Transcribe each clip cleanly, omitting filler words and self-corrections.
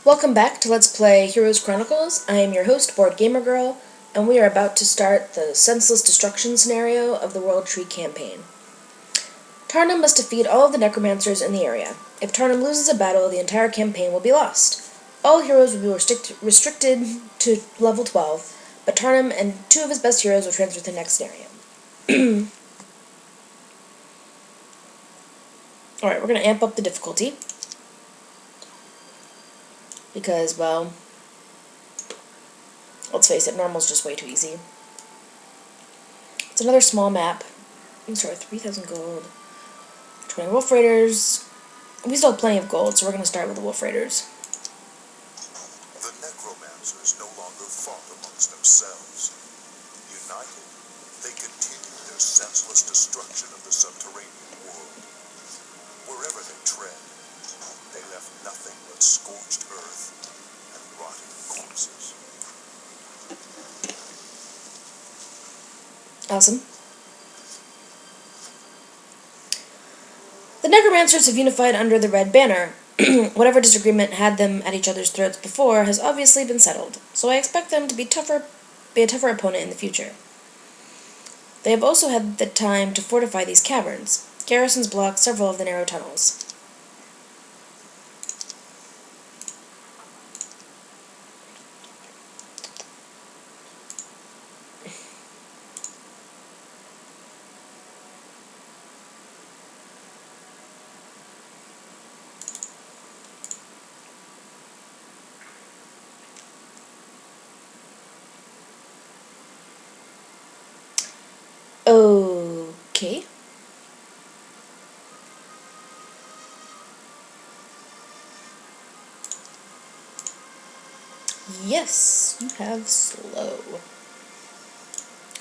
Welcome back to Let's Play Heroes Chronicles. I am your host, Board Gamer Girl, and we are about to start the senseless destruction scenario of the World Tree campaign. Tarnum must defeat all of the necromancers in the area. If Tarnum loses a battle, the entire campaign will be lost. All heroes will be restricted to level 12, but Tarnum and two of his best heroes will transfer to the next scenario. Alright, we're going to amp up the difficulty. Because, well, let's face it, normal's just way too easy. It's another small map. We can start with 3,000 gold. 20 Wolf Raiders. We still have plenty of gold, so we're going to start with the Wolf Raiders. The necromancers no longer fought amongst themselves. United, they continued their senseless destruction of the subterranean world. Wherever they tread, they left nothing but scorched earth and rotting corpses. Awesome. The necromancers have unified under the Red Banner. Whatever disagreement had them at each other's throats before has obviously been settled, so I expect them to be a tougher opponent in the future. They have also had the time to fortify these caverns. Garrisons block several of the narrow tunnels. Okay. Yes, you have slow.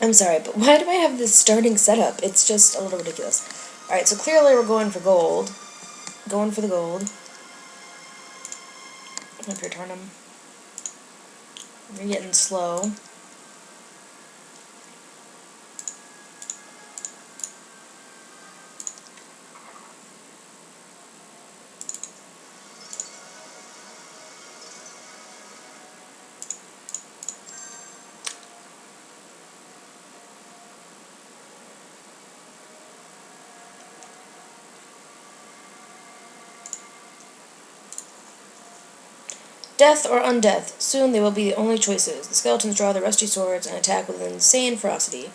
I'm sorry, but why do I have this starting setup? It's just a little ridiculous. Alright, so clearly we're going for gold. Going for the gold. Come up here, Tarnum. You're getting slow. Death or undeath. Soon they will be the only choices. The skeletons draw their rusty swords and attack with an insane ferocity.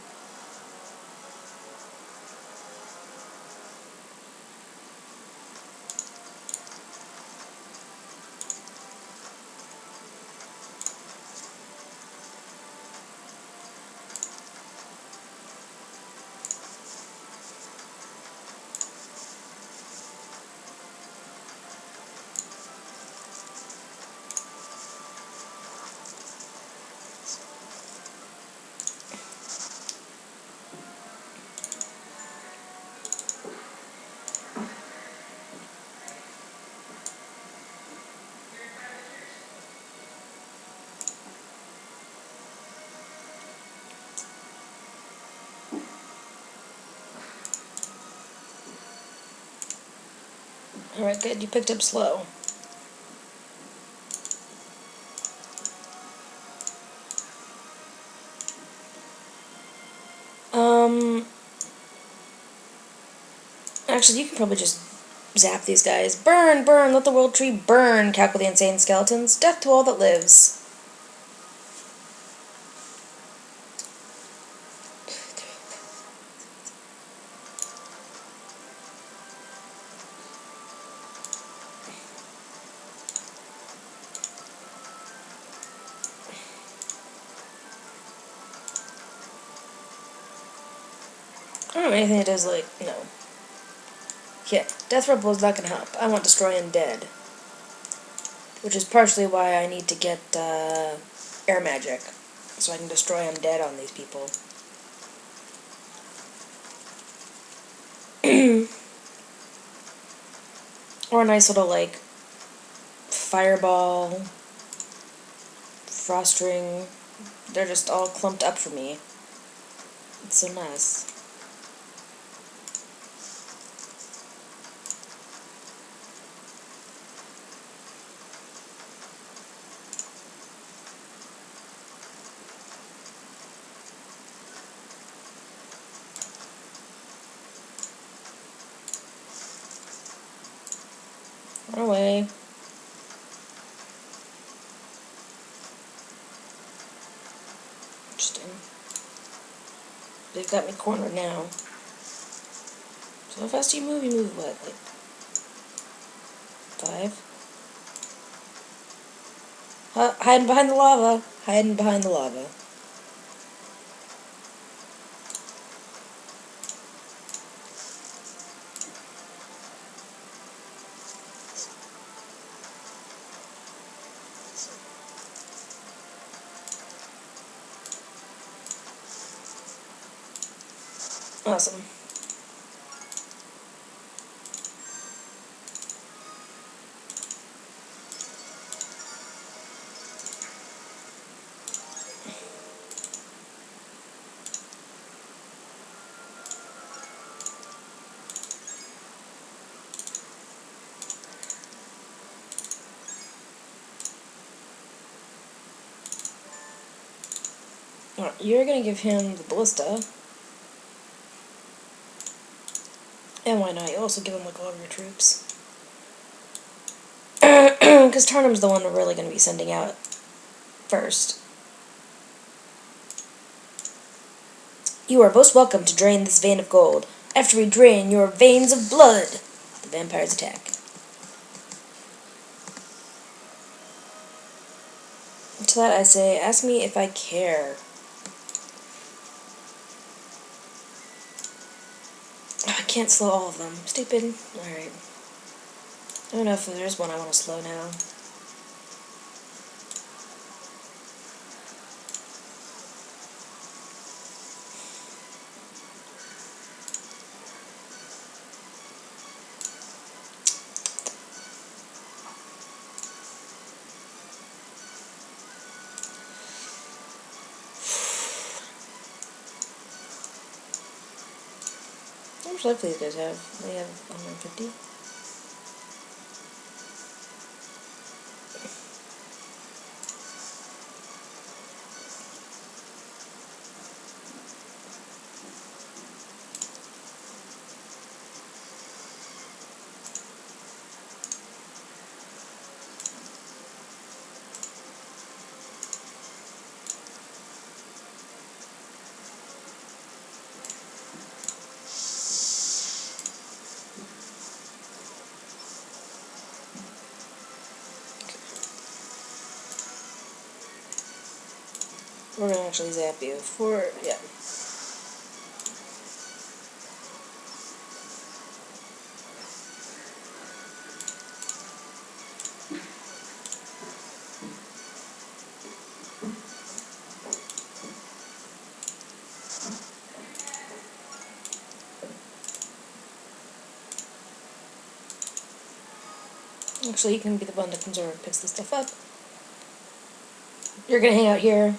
Alright, good. You picked up slow. Actually, you can probably just zap these guys. Burn, burn, let the world tree burn, cackle the insane skeletons. Death to all that lives. I don't know anything that does, like, no. Yeah, Death Rebel is not gonna help. I want Destroy Undead. Which is partially why I need to get, air magic. So I can destroy undead on these people. Or a nice little, like, fireball, frost ring. They're just all clumped up for me. It's so nice. Run away. Interesting. They've got me cornered now. So how fast do you move? You move what, like 5? Hiding behind the lava. Hiding behind the lava. Awesome. Alright, you're gonna give him the ballista. And why not? You also give him like all of your troops. Because Tarnum's the one we're really gonna be sending out first. You are most welcome to drain this vein of gold. After we drain your veins of blood, the vampires attack. To that I say, ask me if I care. Oh, I can't slow all of them. Stupid. Alright. I don't know if there's one I want to slow now. How much life do these guys have? They have 150? We're gonna actually zap you for, yeah. Actually, you can be the one that comes over and picks this stuff up. You're gonna hang out here.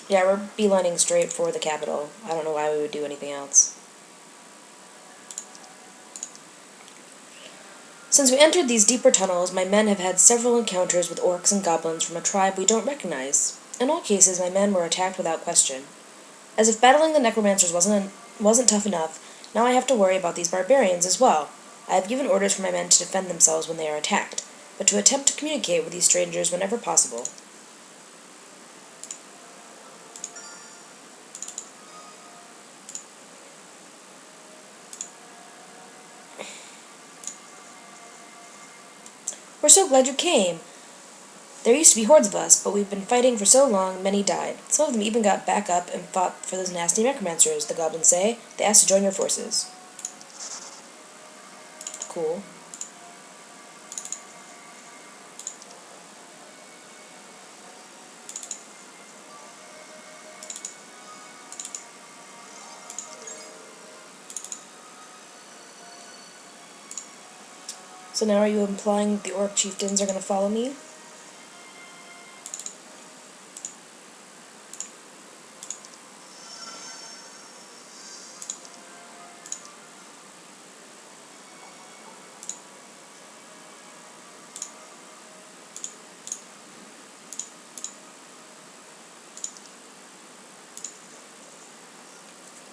Yeah, we're beelining straight for the capital. I don't know why we would do anything else. Since we entered these deeper tunnels, my men have had several encounters with orcs and goblins from a tribe we don't recognize. In all cases, my men were attacked without question. As if battling the necromancers wasn't tough enough, now I have to worry about these barbarians as well. I have given orders for my men to defend themselves when they are attacked, but to attempt to communicate with these strangers whenever possible. We're so glad you came. There used to be hordes of us, but we've been fighting for so long, many died. Some of them even got back up and fought for those nasty necromancers, the goblins say. They asked to join your forces. Cool. So now are you implying that the orc chieftains are going to follow me?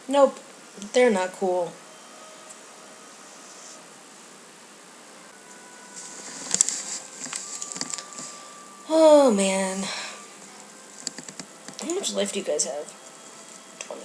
Nope. They're not cool. Oh man. How much life do you guys have? 20.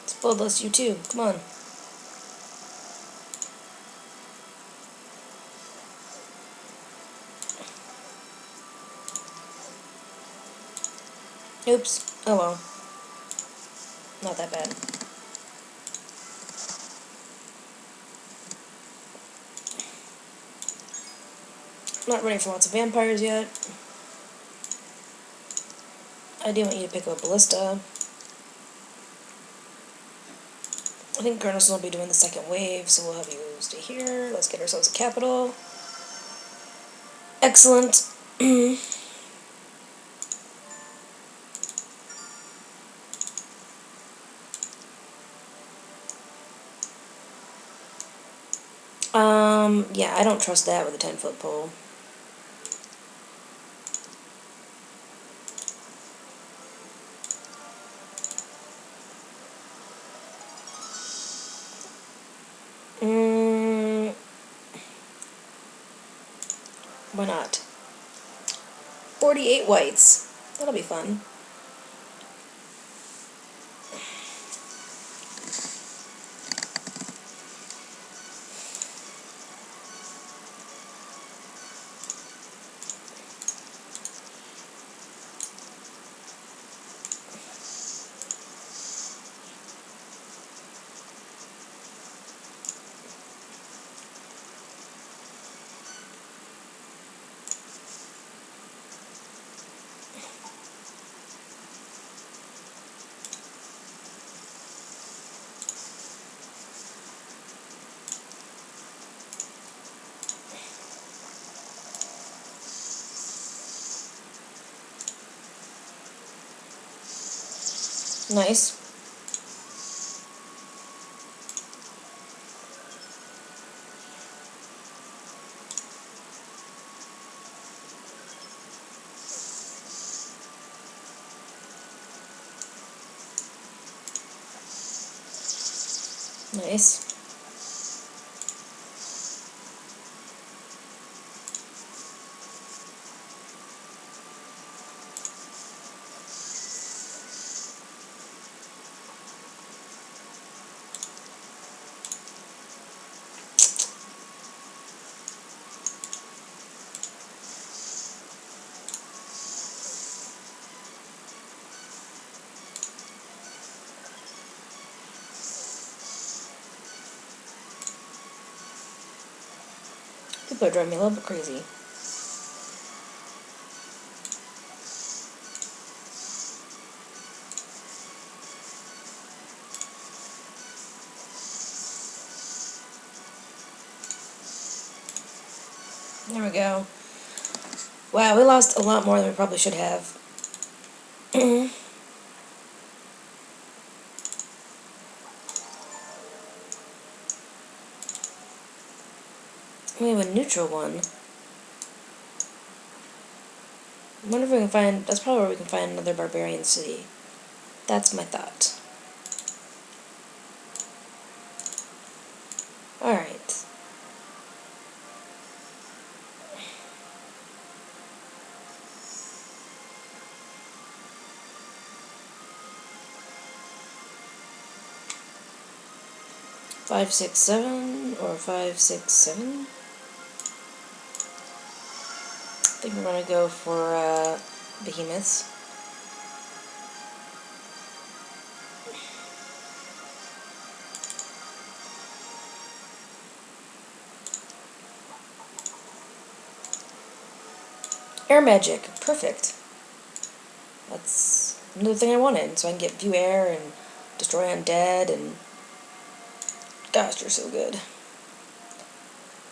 It's bloodless, you too. Come on. Oops. Oh well. Not that bad. Not ready for lots of vampires yet. I do want you to pick up a ballista. I think Garnison will be doing the second wave, so we'll have you stay here. Let's get ourselves a capital. Excellent. Yeah, I don't trust that with a 10-foot pole. Why not? 48 whites. That'll be fun. Nice. Nice. People are driving me a little bit crazy. There we go. Wow, we lost a lot more than we probably should have. We have a neutral one. I wonder if we can find... That's probably where we can find another barbarian city. That's my thought. Alright. Five, 6, 7, or 5, 6, 7. I think we're gonna go for behemoths. Air magic. Perfect. That's another thing I wanted, so I can get view air and destroy undead and... Gosh, you're so good.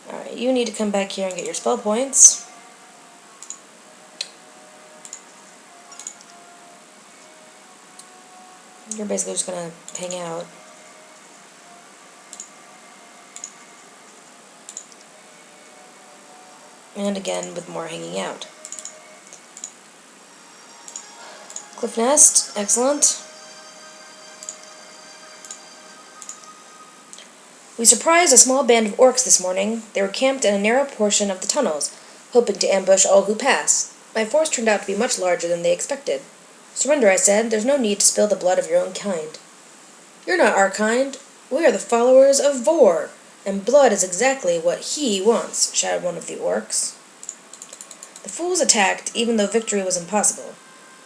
Alright, you need to come back here and get your spell points. You're basically just gonna hang out. And again, with more hanging out. Cliff Nest, excellent. We surprised a small band of orcs this morning. They were camped in a narrow portion of the tunnels, hoping to ambush all who pass. My force turned out to be much larger than they expected. Surrender, I said. There's no need to spill the blood of your own kind. You're not our kind. We are the followers of Vor, and blood is exactly what he wants, shouted one of the orcs. The fools attacked, even though victory was impossible.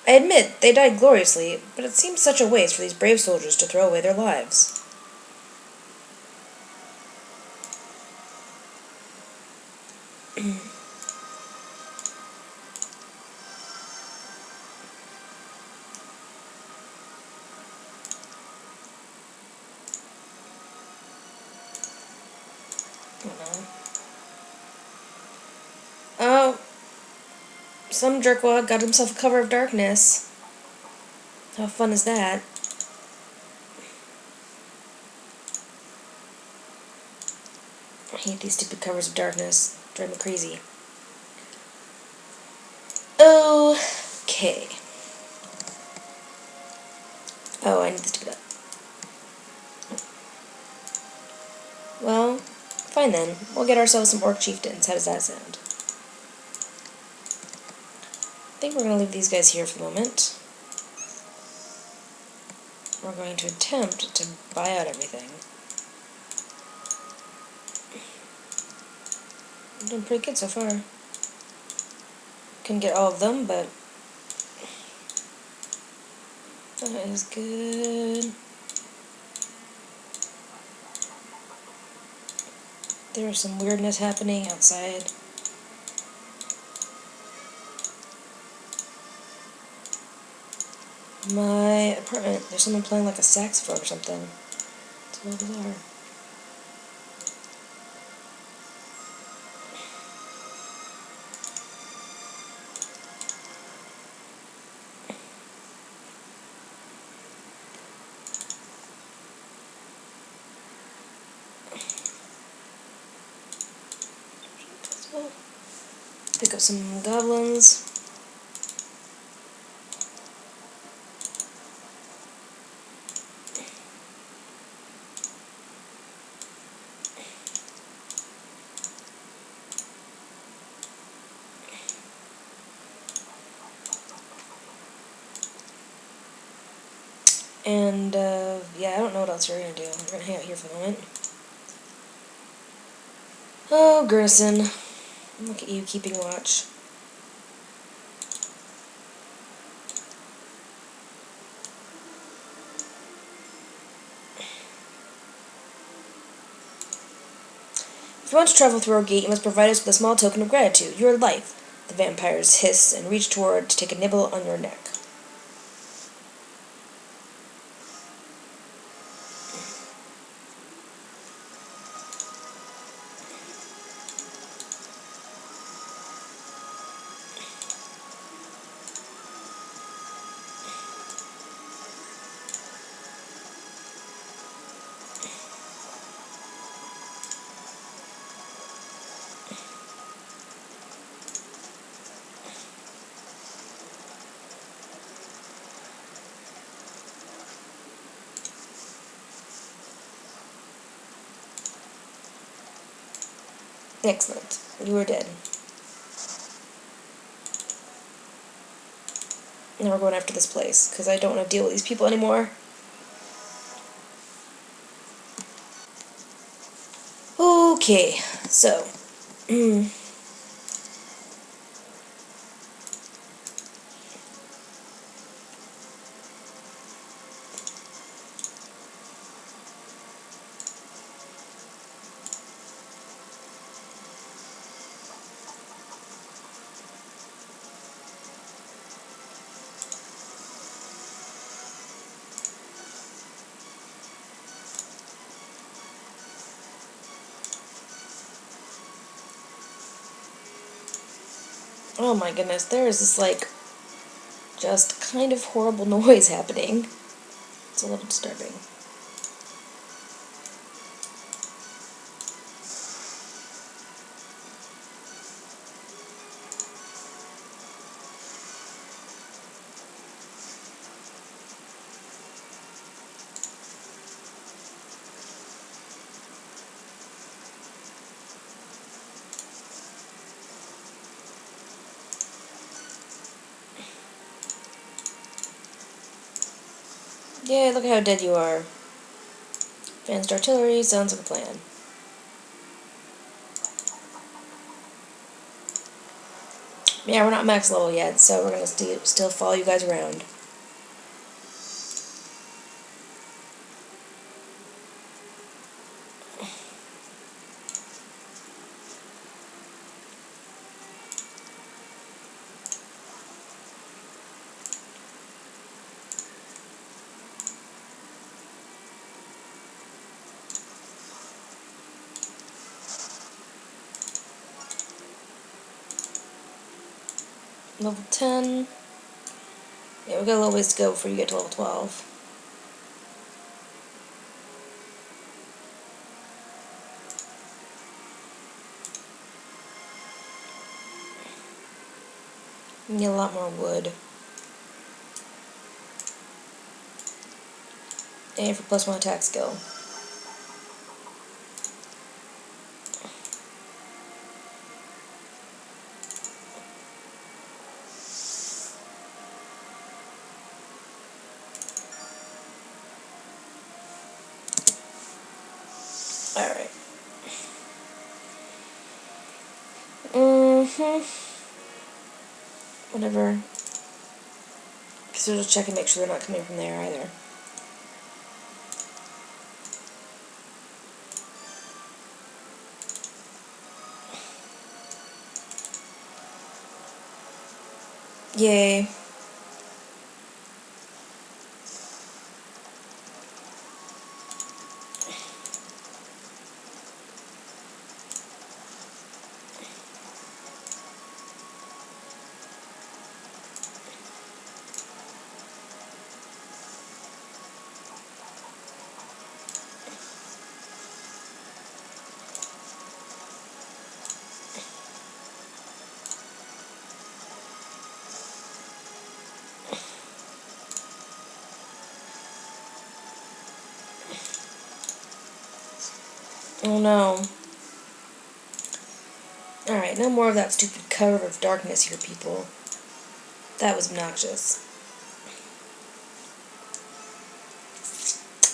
I admit, they died gloriously, but it seems such a waste for these brave soldiers to throw away their lives. Oh, some jerkwad got himself a cover of darkness. How fun is that? I hate these stupid covers of darkness. Drive me crazy. Okay. Oh, I need this to be done. Well, fine then. We'll get ourselves some orc chieftains. How does that sound? I think we're going to leave these guys here for the moment. We're going to attempt to buy out everything. I'm doing pretty good so far. Couldn't get all of them, but that is good. There's some weirdness happening outside. My apartment, there's someone playing like a saxophone or something. It's a little bizarre. Pick up some goblins. And, yeah, I don't know what else you're gonna do. We're gonna hang out here for the moment. Oh, Gerson. Look at you keeping watch. If you want to travel through our gate, you must provide us with a small token of gratitude. Your life. The vampires hiss and reach toward to take a nibble on your neck. Excellent. You are dead. Now we're going after this place, because I don't want to deal with these people anymore. Okay, so... Oh my goodness, there is this, like, just kind of horrible noise happening. It's a little disturbing. Yay, look how dead you are. Advanced artillery, sounds like a plan. Yeah, we're not max level yet, so we're gonna still follow you guys around. Level 10. Yeah, we've got a little ways to go before you get to level 12. You need a lot more wood. And for +1 attack skill. Alright. Whatever. Because we'll just check and make sure they're not coming from there either. Yay. Oh no. Alright, no more of that stupid cover of darkness here, people. That was obnoxious.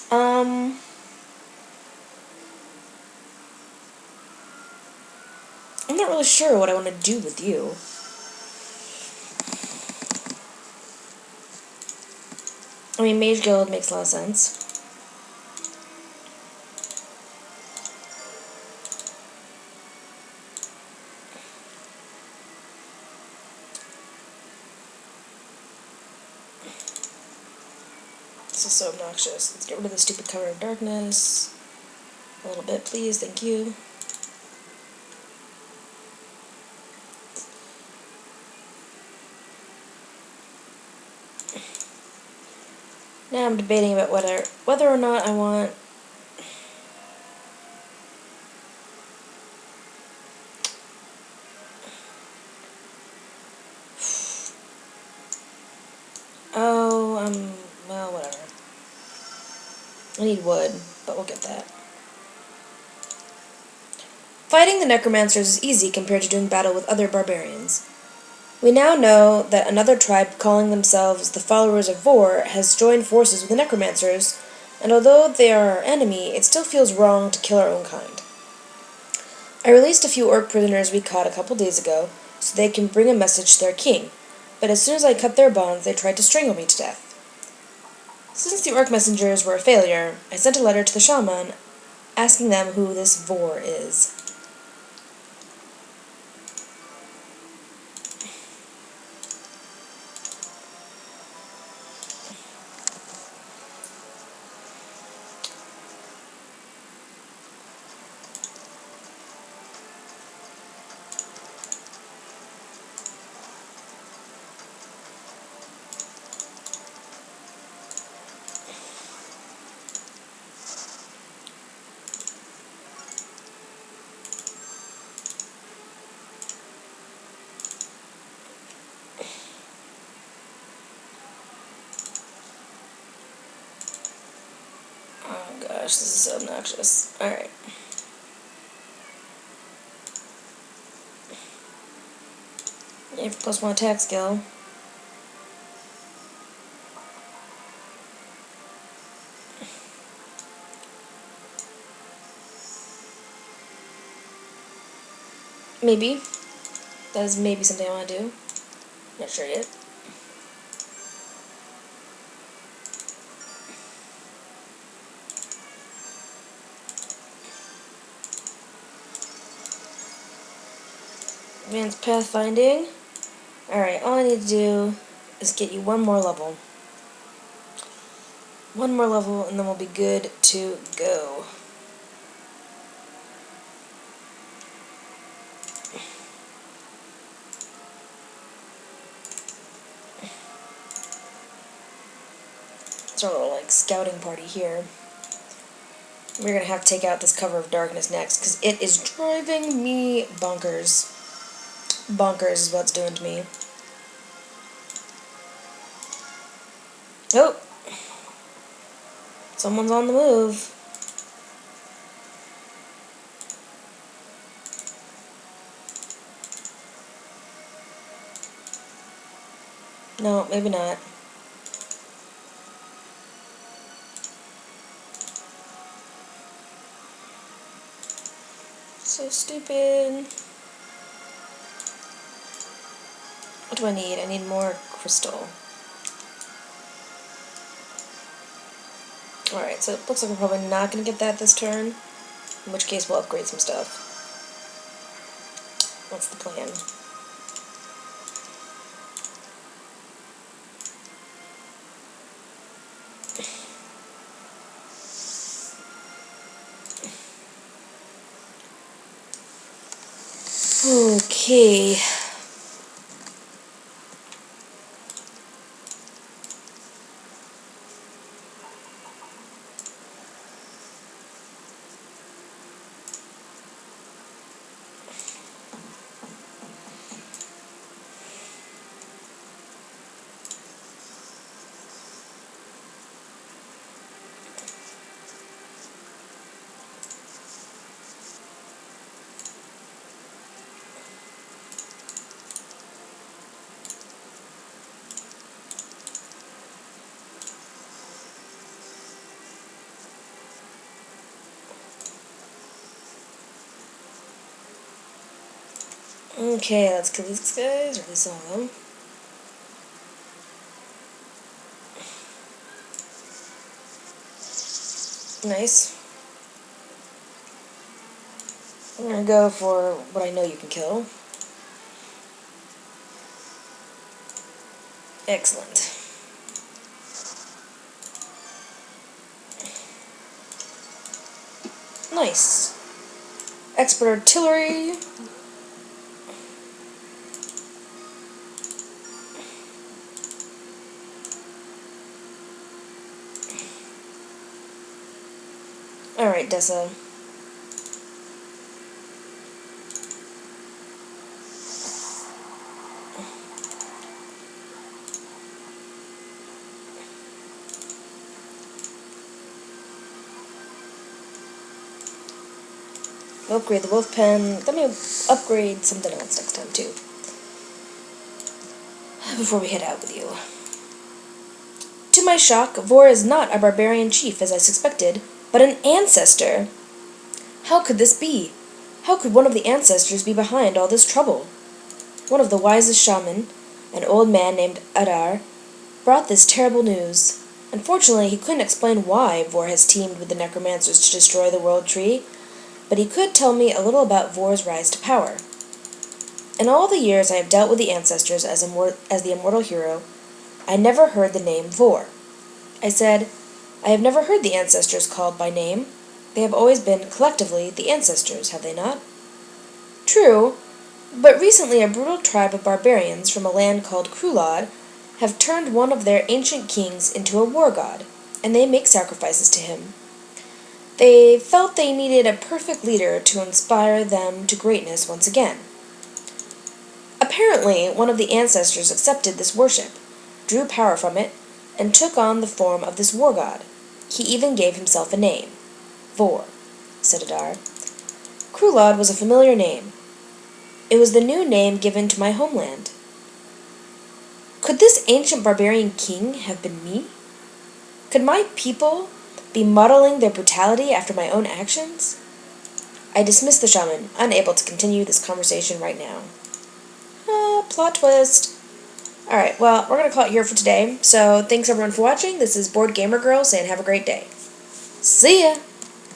I'm not really sure what I want to do with you. I mean, Mage Guild makes a lot of sense. This is so obnoxious. Let's get rid of the stupid cover of darkness. A little bit, please. Thank you. Now I'm debating about whether or not I want... Oh, well, whatever. I need wood, but we'll get that. Fighting the necromancers is easy compared to doing battle with other barbarians. We now know that another tribe calling themselves the Followers of Vor has joined forces with the necromancers, and although they are our enemy, it still feels wrong to kill our own kind. I released a few orc prisoners we caught a couple days ago, so they can bring a message to their king, but as soon as I cut their bonds, they tried to strangle me to death. Since the orc messengers were a failure, I sent a letter to the shaman asking them who this Vor is. gosh, this is so obnoxious. Alright. You have +1 attack skill. Maybe. That is maybe something I want to do. Not sure yet. Advanced pathfinding. Alright, all I need to do is get you one more level. One more level, and then we'll be good to go. It's our little, scouting party here. We're gonna have to take out this cover of darkness next, because it is driving me bonkers. Bonkers is what it's doing to me. Oh! Someone's on the move. No, maybe not. So stupid. What do I need? I need more crystal. Alright, so it looks like we're probably not going to get that this turn, in which case we'll upgrade some stuff. That's the plan. Okay. Okay, let's kill these guys, or at least some of them. Nice. I'm gonna go for what I know you can kill. Excellent. Nice. Expert artillery. Alright, Dessa. Upgrade the wolf pen. Let me upgrade something else next time, too. Before we head out with you. To my shock, Vor is not a barbarian chief, as I suspected, but an ancestor. How could this be? How could one of the ancestors be behind all this trouble? One of the wisest shaman, an old man named Adar, brought this terrible news. Unfortunately, he couldn't explain why Vor has teamed with the necromancers to destroy the world tree, but he could tell me a little about Vor's rise to power. In all the years I have dealt with the ancestors as the immortal hero, I never heard the name Vor. I said, I have never heard the ancestors called by name. They have always been, collectively, the ancestors, have they not? True, but recently a brutal tribe of barbarians from a land called Krulad have turned one of their ancient kings into a war god, and they make sacrifices to him. They felt they needed a perfect leader to inspire them to greatness once again. Apparently, one of the ancestors accepted this worship, drew power from it, and took on the form of this war god. He even gave himself a name. 4, said Adar. Krulod was a familiar name. It was the new name given to my homeland. Could this ancient barbarian king have been me? Could my people be modeling their brutality after my own actions? I dismissed the shaman, unable to continue this conversation right now. Plot twist. Alright, well, we're going to call it here for today. So, thanks everyone for watching. This is Board Gamer Girl saying have a great day. See ya!